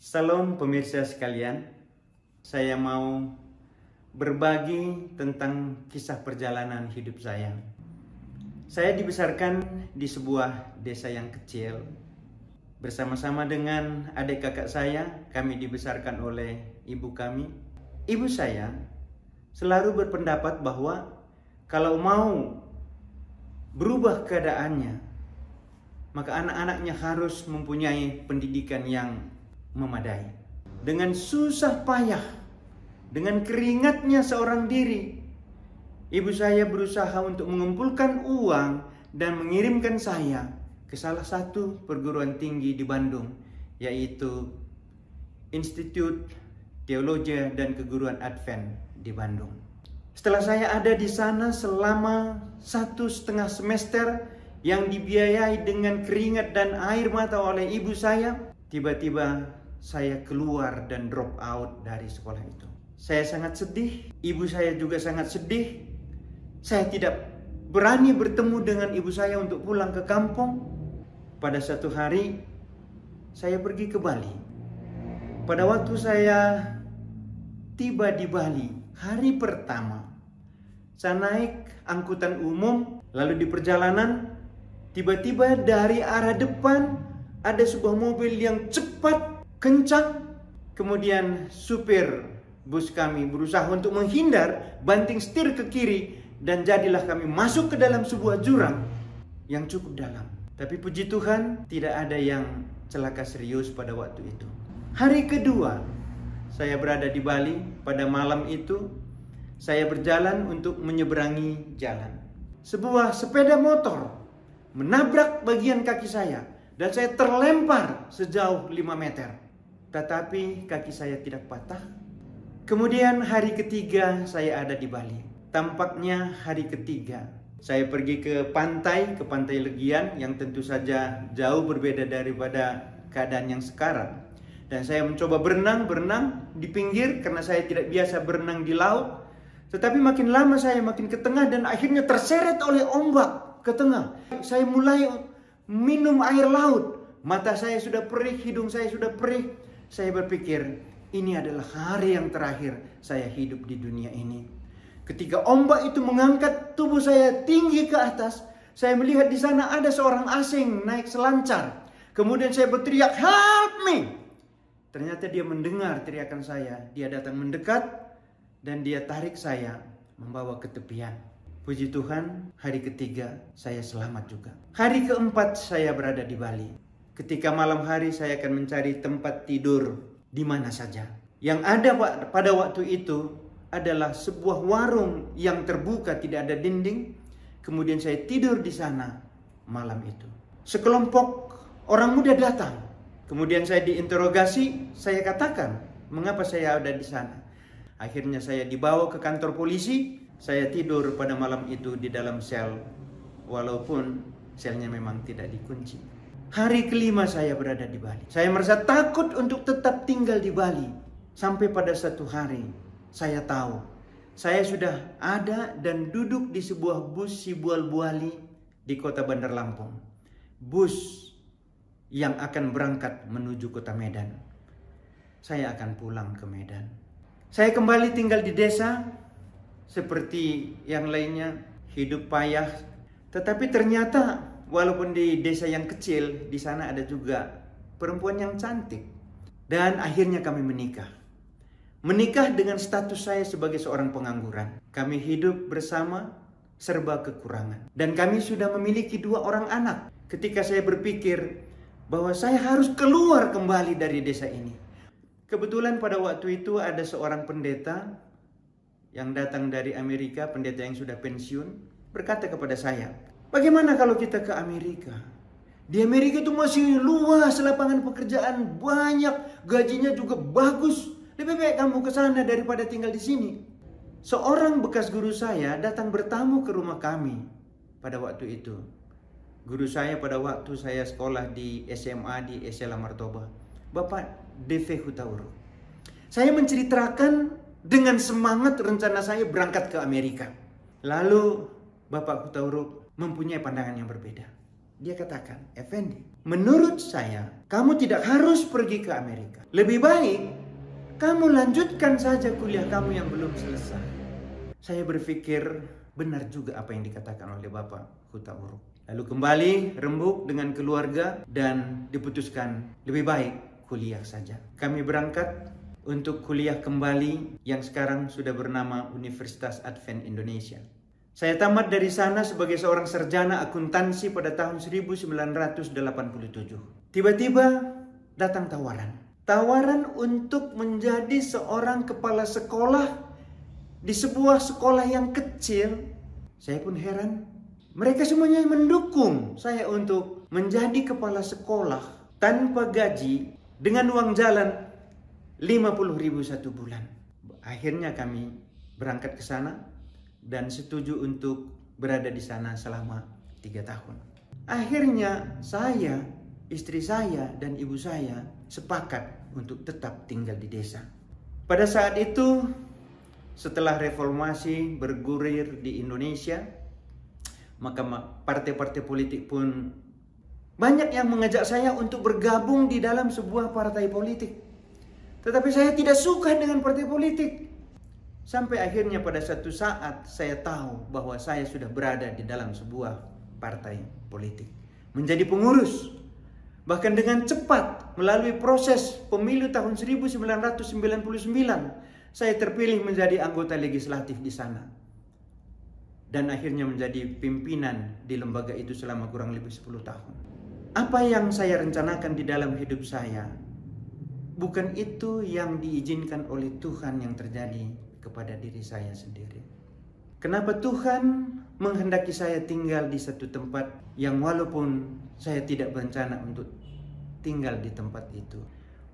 Salam pemirsa sekalian, saya mau berbagi tentang kisah perjalanan hidup saya. Saya dibesarkan di sebuah desa yang kecil. Bersama-sama dengan adik kakak saya, kami dibesarkan oleh ibu kami. Ibu saya selalu berpendapat bahwa kalau mau berubah keadaannya, maka anak-anaknya harus mempunyai pendidikan yang memadai. Dengan susah payah, dengan keringatnya seorang diri, ibu saya berusaha untuk mengumpulkan uang dan mengirimkan saya ke salah satu perguruan tinggi di Bandung, yaitu Institut Teologi dan Keguruan Advent di Bandung. Setelah saya ada di sana selama 1,5 semester yang dibiayai dengan keringat dan air mata oleh ibu saya, tiba-tiba saya keluar dan drop out dari sekolah itu. Saya sangat sedih, ibu saya juga sangat sedih. Saya tidak berani bertemu dengan ibu saya untuk pulang ke kampung. Pada satu hari, saya pergi ke Bali. Pada waktu saya tiba di Bali, hari pertama, saya naik angkutan umum, lalu di perjalanan, tiba-tiba dari arah depan ada sebuah mobil yang cepat, kencang. Kemudian supir bus kami berusaha untuk menghindar, banting setir ke kiri, dan jadilah kami masuk ke dalam sebuah jurang yang cukup dalam. Tapi puji Tuhan, tidak ada yang celaka serius pada waktu itu. Hari kedua, saya berada di Bali. Pada malam itu, saya berjalan untuk menyeberangi jalan. Sebuah sepeda motor menabrak bagian kaki saya, dan saya terlempar sejauh 5 meter. Tetapi kaki saya tidak patah. Kemudian hari ketiga saya ada di Bali. Tampaknya hari ketiga saya pergi ke pantai Legian, yang tentu saja jauh berbeda daripada keadaan yang sekarang. Dan saya mencoba berenang di pinggir karena saya tidak biasa berenang di laut. Tetapi makin lama saya makin ke tengah dan akhirnya terseret oleh ombak ke tengah. Saya mulai minum air laut. Mata saya sudah perih, hidung saya sudah perih. Saya berpikir, ini adalah hari yang terakhir saya hidup di dunia ini. Ketika ombak itu mengangkat tubuh saya tinggi ke atas, saya melihat di sana ada seorang asing naik selancar. Kemudian saya berteriak, "Help me!" Ternyata dia mendengar teriakan saya. Dia datang mendekat dan dia tarik saya membawa ke tepian. Puji Tuhan, hari ketiga saya selamat juga. Hari keempat saya berada di Bali. Ketika malam hari saya akan mencari tempat tidur di mana saja. Yang ada pada waktu itu adalah sebuah warung yang terbuka, tidak ada dinding. Kemudian saya tidur di sana malam itu. Sekelompok orang muda datang. Kemudian saya diinterogasi, saya katakan mengapa saya ada di sana. Akhirnya saya dibawa ke kantor polisi. Saya tidur pada malam itu di dalam sel, walaupun selnya memang tidak dikunci. Hari kelima saya berada di Bali. Saya merasa takut untuk tetap tinggal di Bali. Sampai pada satu hari, saya tahu saya sudah ada dan duduk di sebuah bus Sibual Buali di kota Bandar Lampung. Bus yang akan berangkat menuju kota Medan. Saya akan pulang ke Medan. Saya kembali tinggal di desa. Seperti yang lainnya, hidup payah. Tetapi ternyata walaupun di desa yang kecil, di sana ada juga perempuan yang cantik. Dan akhirnya kami menikah. Menikah dengan status saya sebagai seorang pengangguran. Kami hidup bersama serba kekurangan. Dan kami sudah memiliki 2 orang anak. Ketika saya berpikir bahwa saya harus keluar kembali dari desa ini. Kebetulan pada waktu itu ada seorang pendeta yang datang dari Amerika, pendeta yang sudah pensiun, berkata kepada saya, "Bagaimana kalau kita ke Amerika? Di Amerika itu masih luas lapangan pekerjaan, banyak, gajinya juga bagus. Lebih baik kamu ke sana daripada tinggal di sini." Seorang bekas guru saya datang bertamu ke rumah kami pada waktu itu. Guru saya pada waktu saya sekolah di SMA di Esela Martoba, Bapak D.V. Hutauruk. Saya menceritakan dengan semangat rencana saya berangkat ke Amerika. Lalu Bapak Hutauruk mempunyai pandangan yang berbeda. Dia katakan, "Effendi, menurut saya kamu tidak harus pergi ke Amerika. Lebih baik kamu lanjutkan saja kuliah kamu yang belum selesai. Saya berpikir benar juga apa yang dikatakan oleh Bapak Hutauruk. Lalu kembali rembuk dengan keluarga dan diputuskan lebih baik kuliah saja. Kami berangkat untuk kuliah kembali yang sekarang sudah bernama Universitas Advent Indonesia. Saya tamat dari sana sebagai seorang sarjana akuntansi pada tahun 1987. Tiba-tiba datang tawaran. Tawaran untuk menjadi seorang kepala sekolah di sebuah sekolah yang kecil. Saya pun heran. Mereka semuanya mendukung saya untuk menjadi kepala sekolah tanpa gaji dengan uang jalan 50.000 satu bulan. Akhirnya kami berangkat ke sana dan setuju untuk berada di sana selama 3 tahun. Akhirnya saya, istri saya, dan ibu saya sepakat untuk tetap tinggal di desa. Pada saat itu, setelah reformasi bergulir di Indonesia, maka partai-partai politik pun banyak yang mengajak saya untuk bergabung di dalam sebuah partai politik. Tetapi saya tidak suka dengan partai politik. Sampai akhirnya pada satu saat saya tahu bahwa saya sudah berada di dalam sebuah partai politik. Menjadi pengurus. Bahkan dengan cepat melalui proses pemilu tahun 1999, saya terpilih menjadi anggota legislatif di sana. Dan akhirnya menjadi pimpinan di lembaga itu selama kurang lebih 10 tahun. Apa yang saya rencanakan di dalam hidup saya, bukan itu yang diizinkan oleh Tuhan yang terjadi kepada diri saya sendiri. Kenapa Tuhan menghendaki saya tinggal di satu tempat yang walaupun saya tidak berencana untuk tinggal di tempat itu.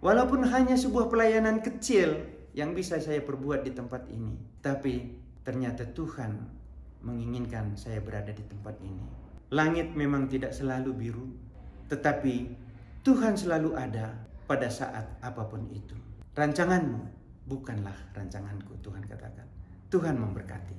Walaupun hanya sebuah pelayanan kecil yang bisa saya perbuat di tempat ini. Tapi ternyata Tuhan menginginkan saya berada di tempat ini. Langit memang tidak selalu biru, tetapi Tuhan selalu ada pada saat apapun itu. Rancanganmu bukanlah rancanganku, Tuhan katakan. Tuhan memberkati.